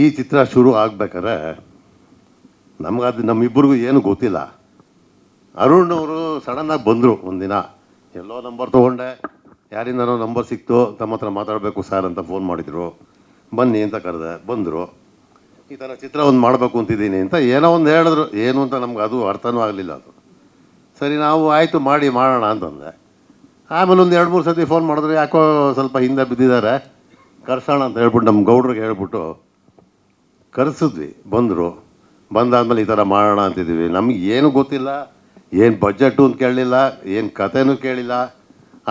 ಈ ಚಿತ್ರ ಶುರು ಆಗ್ಬೇಕಾದ್ರೆ ನಮಗದು ನಮ್ಮಿಬ್ಬರಿಗೂ ಏನು ಗೊತ್ತಿಲ್ಲ. ಅರುಣ್ ಅವರು ಸಡನ್ನಾಗಿ ಬಂದರು. ಒಂದಿನ ಎಲ್ಲೋ ನಂಬರ್ ತೊಗೊಂಡೆ, ಯಾರಿಂದನೋ ನಂಬರ್ ಸಿಕ್ತು, ತಮ್ಮ ಹತ್ರ ಮಾತಾಡಬೇಕು ಸರ್ ಅಂತ ಫೋನ್ ಮಾಡಿದರು. ಬನ್ನಿ ಅಂತ ಕರೆದೆ, ಬಂದರು. ಈ ಥರ ಚಿತ್ರ ಒಂದು ಮಾಡಬೇಕು ಅಂತಿದ್ದೀನಿ ಅಂತ ಏನೋ ಒಂದು ಹೇಳಿದ್ರು. ಏನು ಅಂತ ನಮ್ಗೆ ಅದು ಅರ್ಥನೂ ಆಗಲಿಲ್ಲ. ಅದು ಸರಿ, ನಾವು ಆಯಿತು ಮಾಡೋಣ ಅಂತಂದೆ. ಆಮೇಲೆ ಒಂದು 2-3 ಸತಿ ಫೋನ್ ಮಾಡಿದ್ರು. ಯಾಕೋ ಸ್ವಲ್ಪ ಹಿಂದೆ ಬಿದ್ದಿದ್ದಾರೆ, ಕರ್ಸೋಣ ಅಂತ ಹೇಳ್ಬಿಟ್ಟು ನಮ್ಮ ಗೌಡ್ರಿಗೆ ಹೇಳ್ಬಿಟ್ಟು ಕರೆಸಿದ್ವಿ. ಬಂದರು. ಬಂದಾದ್ಮೇಲೆ ಈ ಥರ ಮಾಡೋಣ ಅಂತಿದ್ದೀವಿ. ನಮಗೆ ಏನೂ ಗೊತ್ತಿಲ್ಲ, ಏನು ಬಜೆಟು ಅಂತ ಕೇಳಲಿಲ್ಲ, ಏನು ಕಥೆನೂ ಕೇಳಿಲ್ಲ.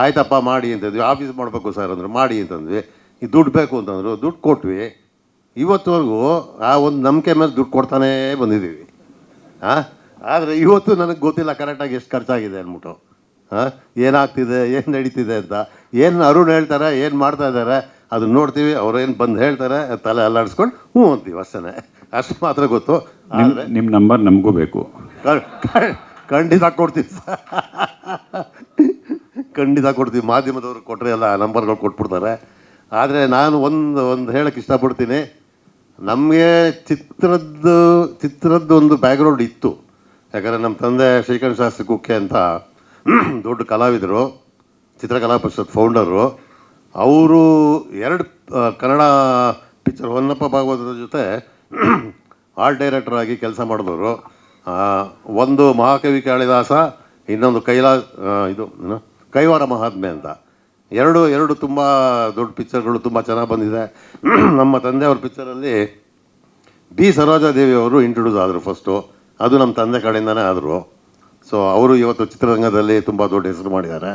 ಆಯ್ತಪ್ಪ ಮಾಡಿ ಅಂತಂದ್ವಿ. ಆಫೀಸ್ ಮಾಡಬೇಕು ಸರ್ ಅಂದರು, ಮಾಡಿ ಅಂತಂದ್ವಿ. ಈ ದುಡ್ಡು ಬೇಕು ಅಂತಂದರು, ದುಡ್ಡು ಕೊಟ್ವಿ. ಇವತ್ತುವರೆಗೂ ಆ ಒಂದು ನಂಬಿಕೆ ಮೇಲೆ ದುಡ್ಡು ಕೊಡ್ತಾನೇ ಬಂದಿದ್ದೀವಿ. ಆದರೆ ಇವತ್ತು ನನಗೆ ಗೊತ್ತಿಲ್ಲ ಕರೆಕ್ಟಾಗಿ ಎಷ್ಟು ಖರ್ಚಾಗಿದೆ ಅಂದ್ಬಿಟ್ಟು, ಏನಾಗ್ತಿದೆ, ಏನು ನಡೀತಿದೆ ಅಂತ. ಏನು ಅರುಣ್ ಹೇಳ್ತಾರೆ, ಏನು ಮಾಡ್ತಾ ಇದ್ದಾರೆ ಅದನ್ನ ನೋಡ್ತೀವಿ. ಅವ್ರೇನು ಬಂದು ಹೇಳ್ತಾರೆ, ತಲೆ ಅಲ್ಲಾಡಿಸ್ಕೊಂಡು ಹ್ಞೂ ಅಂತೀವಿ, ಅಷ್ಟೇ. ಅಷ್ಟು ಮಾತ್ರ ಗೊತ್ತು. ಆದರೆ ನಿಮ್ಮ ನಂಬರ್ ನಮಗೂ ಬೇಕು. ಖಂಡಿತ ಕೊಡ್ತೀವಿ ಸರ್, ಖಂಡಿತ ಕೊಡ್ತೀವಿ. ಮಾಧ್ಯಮದವ್ರು ಕೊಟ್ಟರೆ ಎಲ್ಲ ನಂಬರ್ಗಳು ಕೊಟ್ಬಿಡ್ತಾರೆ. ಆದರೆ ನಾನು ಒಂದು ಹೇಳೋಕ್ಕೆ ಇಷ್ಟಪಡ್ತೀನಿ. ನಮಗೆ ಚಿತ್ರದ್ದು ಒಂದು ಬ್ಯಾಕ್ಗ್ರೌಂಡ್ ಇತ್ತು. ಯಾಕಂದರೆ ನಮ್ಮ ತಂದೆ ಶ್ರೀಕಂಠ ಶಾಸ್ತ್ರಿ ಕುಕ್ಕೆ ಅಂತ ದೊಡ್ಡ ಕಲಾವಿದರು, ಚಿತ್ರಕಲಾ ಪರಿಷತ್ ಫೌಂಡರು. ಅವರು 2 ಕನ್ನಡ ಪಿಕ್ಚರ್, ಹೊನ್ನಪ್ಪ ಭಾಗವತರ ಜೊತೆ ಆರ್ಟ್ ಡೈರೆಕ್ಟರ್ ಆಗಿ ಕೆಲಸ ಮಾಡಿದವರು. ಒಂದು ಮಹಾಕವಿ ಕಾಳಿದಾಸ, ಇನ್ನೊಂದು ಕೈವಾರ ಮಹಾತ್ಮೆ ಅಂತ. ಎರಡು ತುಂಬ ದೊಡ್ಡ ಪಿಕ್ಚರ್ಗಳು, ತುಂಬ ಚೆನ್ನಾಗಿ ಬಂದಿದೆ. ನಮ್ಮ ತಂದೆಯವ್ರ ಪಿಕ್ಚರಲ್ಲಿ ಬಿ ಸರೋಜಾದೇವಿ ಅವರು ಇಂಟ್ರೊಡ್ಯೂಸ್ ಆದರು ಫಸ್ಟು. ಅದು ನಮ್ಮ ತಂದೆ ಕಡೆಯಿಂದನೇ ಆದರು. ಸೊ ಅವರು ಇವತ್ತು ಚಿತ್ರರಂಗದಲ್ಲಿ ತುಂಬ ದೊಡ್ಡ ಹೆಸರು ಮಾಡಿದ್ದಾರೆ.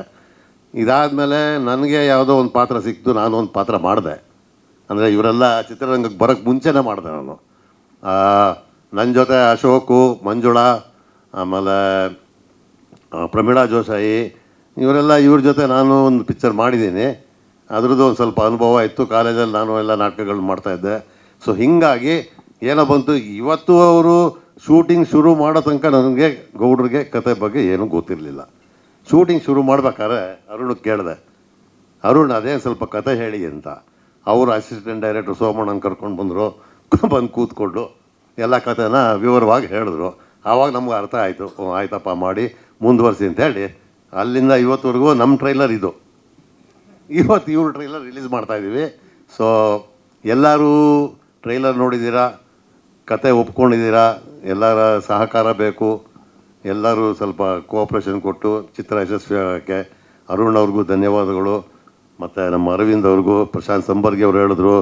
ಇದಾದಮೇಲೆ ನನಗೆ ಯಾವುದೋ ಒಂದು ಪಾತ್ರ ಸಿಕ್ತು, ನಾನು ಒಂದು ಪಾತ್ರ ಮಾಡಿದೆ. ಅಂದರೆ ಇವರೆಲ್ಲ ಚಿತ್ರರಂಗಕ್ಕೆ ಬರೋಕ್ಕೆ ಮುಂಚೆನೇ ಮಾಡಿದೆ ನಾನು. ನನ್ನ ಜೊತೆ ಅಶೋಕು, ಮಂಜುಳಾ, ಆಮೇಲೆ ಪ್ರಮೀಳಾ ಜೋಶಾಯಿ, ಇವ್ರ ಜೊತೆ ನಾನು ಒಂದು ಪಿಕ್ಚರ್ ಮಾಡಿದ್ದೀನಿ. ಅದ್ರದ್ದು ಒಂದು ಸ್ವಲ್ಪ ಅನುಭವ ಇತ್ತು. ಕಾಲೇಜಲ್ಲಿ ನಾನು ಎಲ್ಲ ನಾಟಕಗಳು ಮಾಡ್ತಾಯಿದ್ದೆ. ಸೊ ಹೀಗಾಗಿ ಏನೋ ಬಂತು. ಇವತ್ತು ಅವರು ಶೂಟಿಂಗ್ ಶುರು ಮಾಡೋ ತನಕ ನನಗೆ ಗೌಡ್ರಿಗೆ ಕತೆ ಬಗ್ಗೆ ಏನೂ ಗೊತ್ತಿರಲಿಲ್ಲ. ಶೂಟಿಂಗ್ ಶುರು ಮಾಡ್ಬೇಕಾದ್ರೆ ಅರುಣಿಗೆ ಕೇಳಿದೆ, ಅರುಣ್ ಅದೇ ಸ್ವಲ್ಪ ಕತೆ ಹೇಳಿ ಅಂತ. ಅವರು ಅಸಿಸ್ಟೆಂಟ್ ಡೈರೆಕ್ಟ್ರು ಸೋಮಣ್ಣನ ಕರ್ಕೊಂಡು ಬಂದರು. ಬಂದು ಕೂತ್ಕೊಂಡು ಎಲ್ಲ ಕಥೆನ ವಿವರವಾಗಿ ಹೇಳಿದ್ರು. ಆವಾಗ ನಮ್ಗೆ ಅರ್ಥ ಆಯಿತು, ಆಯ್ತಪ್ಪ ಮಾಡಿ ಮುಂದುವರಿಸಿ ಅಂತ ಹೇಳಿ. ಅಲ್ಲಿಂದ ಇವತ್ತುವರೆಗೂ ನಮ್ಮ ಟ್ರೈಲರ್ ಇದು. ಇವತ್ತು ಇವ್ರ ಟ್ರೈಲರ್ ರಿಲೀಸ್ ಮಾಡ್ತಾಯಿದ್ದೀವಿ. ಸೊ ಎಲ್ಲರೂ ಟ್ರೈಲರ್ ನೋಡಿದ್ದೀರಾ, ಕತೆ ಒಪ್ಕೊಂಡಿದ್ದೀರಾ. ಎಲ್ಲರ ಸಹಕಾರ ಬೇಕು. ಎಲ್ಲರೂ ಸ್ವಲ್ಪ ಕೋಆಪ್ರೇಷನ್ ಕೊಟ್ಟು ಚಿತ್ರ ಯಶಸ್ವಿ ಆಗೋಕ್ಕೆ ಅರುಣ್ ಅವ್ರಿಗೂ ಧನ್ಯವಾದಗಳು. ಮತ್ತು ನಮ್ಮ ಅರವಿಂದ್ ಅವ್ರಿಗೂ, ಪ್ರಶಾಂತ್ ಸಂಬರ್ಗಿ ಅವರು ಹೇಳಿದ್ರು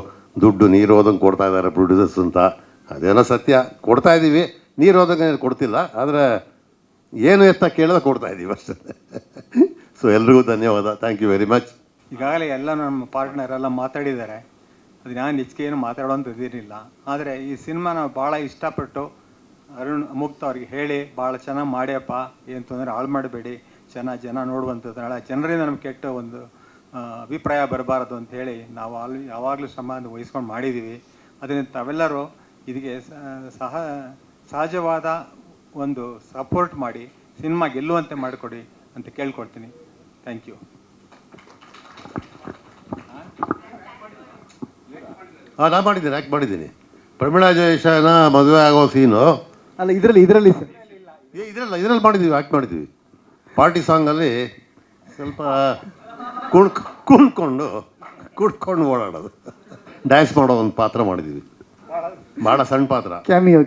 ದುಡ್ಡು ನೀರು ಹೋದಂಗೆ ಕೊಡ್ತಾ ಇದ್ದಾರೆ ಪ್ರೊಡ್ಯೂಸರ್ಸ್ ಅಂತ. ಅದೇನೋ ಸತ್ಯ, ಕೊಡ್ತಾಯಿದ್ದೀವಿ. ನೀರು ಹೋದಂಗೆ ಕೊಡ್ತಿಲ್ಲ, ಆದರೆ ಏನು ಎತ್ತ ಕೇಳಿದ್ರೆ ಕೊಡ್ತಾಯಿದ್ದೀವಿ ಅಷ್ಟೇ. ಸೊ ಎಲ್ರಿಗೂ ಧನ್ಯವಾದ. Thank you very much. ಈಗಾಗಲೇ ಎಲ್ಲ ನಮ್ಮ ಪಾರ್ಟ್ನರ್ ಎಲ್ಲ ಮಾತಾಡಿದ್ದಾರೆ. ಅದು ನಾನು ಹೆಚ್ಚಿಗೆ ಏನು ಮಾತಾಡೋಂಥದ್ದಿರಲಿಲ್ಲ. ಆದರೆ ಈ ಸಿನಿಮಾ ನಾವು ಭಾಳ ಇಷ್ಟಪಟ್ಟು ಅರುಣ್ ಮುಕ್ತ ಅವ್ರಿಗೆ ಹೇಳಿ, ಭಾಳ ಚೆನ್ನಾಗಿ ಮಾಡ್ಯಪ್ಪ, ಏನು ತೊಂದರೆ ಹಾಳು ಮಾಡಬೇಡಿ, ಜನ ನೋಡುವಂಥದ್ದು, ನಾಳೆ ಜನರಿಂದ ನಮ್ಗೆ ಕೆಟ್ಟ ಒಂದು ಅಭಿಪ್ರಾಯ ಬರಬಾರದು ಅಂತ ಹೇಳಿ ನಾವು ಯಾವಾಗಲೂ ಶ್ರಮ ವಹಿಸ್ಕೊಂಡು ಮಾಡಿದ್ದೀವಿ. ಅದರಿಂದ ತಾವೆಲ್ಲರೂ ಇದಕ್ಕೆ ಸಹಜವಾದ ಒಂದು ಸಪೋರ್ಟ್ ಮಾಡಿ ಸಿನಿಮಾ ಗೆಲ್ಲುವಂತೆ ಮಾಡಿಕೊಡಿ ಅಂತ ಕೇಳ್ಕೊಳ್ತೀನಿ. Thank you. ನಾನು ಮಾಡಿದ್ದೀನಿ, ಆ್ಯಕ್ಟ್ ಮಾಡಿದ್ದೀನಿ. ಪ್ರಮೀಳಾ ಜಯೇಶನ ಮದುವೆ ಆಗೋ ಸೀನು ಅಲ್ಲ, ಇದರಲ್ಲಿ ಸರ್, ಇದರಲ್ಲಿ ಮಾಡಿದ್ದೀವಿ, ಆ್ಯಕ್ಟ್ ಮಾಡಿದ್ದೀವಿ. ಪಾರ್ಟಿ ಸಾಂಗಲ್ಲಿ ಸ್ವಲ್ಪ ಕುಡ್ಕೊಂಡು ಓಡಾಡೋದು, ಡ್ಯಾನ್ಸ್ ಮಾಡೋ ಒಂದು ಪಾತ್ರ ಮಾಡಿದ್ದೀವಿ. ಭಾಳ ಸಣ್ಣ ಪಾತ್ರ, ಕ್ಯಾಮಿಯೋ.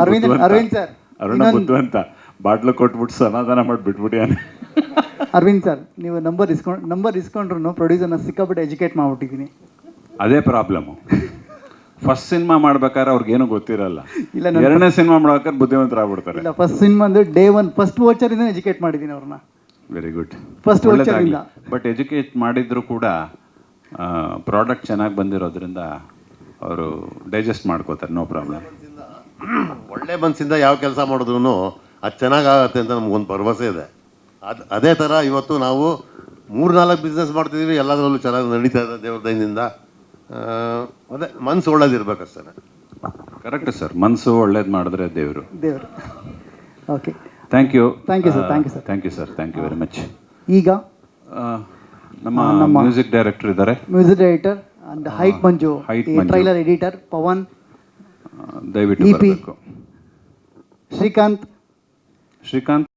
ಅರವಿಂದ್ ಸರ್, ಅರುಣ ಬುದ್ಧು ಅಂತ ಬಾಟ್ಲು ಕೊಟ್ಬಿಟ್ಟು ಸಮಾಧಾನ ಮಾಡಿಬಿಟ್ಬಿಟ್ಟು. ಅರವಿಂದ್ ಸರ್, ನೀವು ನಂಬರ್ ಇಸ್ಕೊಂಡ್ರು ಪ್ರೊಡ್ಯೂಸರ್ನ ಸಿಕ್ಕಾಬಿಟ್ಟು ಎಜುಕೇಟ್ ಮಾಡ್ಬಿಟ್ಟಿದ್ದೀನಿ. ಅದೇ ಪ್ರಾಬ್ಲಮ್ಮು. ಫಸ್ಟ್ ಸಿನಿಮಾ ಮಾಡ್ಬೇಕಾದ್ರೆ ಅವ್ರಿಗೇನು ಗೊತ್ತಿರಲ್ಲ. ಇಲ್ಲ, 2ನೇ ಸಿನಿಮಾ ಮಾಡ್ಬೇಕಾದ್ರೆ ಬುದ್ಧಿವಂತರಾಗ್ಬಿಡ್ತಾರೆ. ಇಲ್ಲ, ಫಸ್ಟ್ ಸಿನಿಮಾ ಅಂದರೆ ಡೇ 1 ಫಸ್ಟ್ ವೋಚರಿಂದ ಎಜುಕೇಟ್ ಮಾಡಿದ್ದೀನಿ ಅವ್ರನ್ನ. Very good. ಫಸ್ಟ್ ವೋಚರಿಂದ. ಬಟ್ ಎಜುಕೇಟ್ ಮಾಡಿದ್ರು ಕೂಡ ಪ್ರಾಡಕ್ಟ್ ಚೆನ್ನಾಗಿ ಬಂದಿರೋದ್ರಿಂದ ಅವರು ಡೈಜೆಸ್ಟ್ ಮಾಡ್ಕೋತಾರೆ, ನೋ ಪ್ರಾಬ್ಲಮ್. ಒಳ್ಳೆ ಮನಸ್ಸಿಂದ ಯಾವ ಕೆಲಸ ಮಾಡಿದ್ರು ಅದು ಚೆನ್ನಾಗಾಗತ್ತೆ ಅಂತ ನಮಗೊಂದು ಭರವಸೆ ಇದೆ. ಅದೇ ಥರ ಇವತ್ತು ನಾವು 3-4 ಬಿಸ್ನೆಸ್ ಮಾಡ್ತಿದ್ದೀವಿ. ಎಲ್ಲದರಲ್ಲೂ ಚೆನ್ನಾಗಿ ನಡೀತಾ ಇದೆ ದೇವ್ರ ದಯದಿಂದ. ಅದೇ ಮನಸ್ಸು ಒಳ್ಳೇದಿರ್ಬೇಕಷ್ಟೇ. ಕರೆಕ್ಟ್ ಸರ್, ಮನಸ್ಸು ಒಳ್ಳೇದು ಮಾಡಿದ್ರೆ ದೇವರು. Okay, thank you sir. Thank you sir, thank you very much. ಈಗ ನಮ್ಮ ಮ್ಯೂಸಿಕ್ ಡೈರೆಕ್ಟರ್ ಇದ್ದಾರೆ. Music director and height Manju, height ಈ ಮಂಜು. ಟ್ರೈಲರ್ ಎಡಿಟರ್ ಪವನ್, ದಯವಿಟ್ಟು EP. ಬರಬೇಕು. ಶ್ರೀಕಾಂತ್, ಶ್ರೀಕಾಂತ್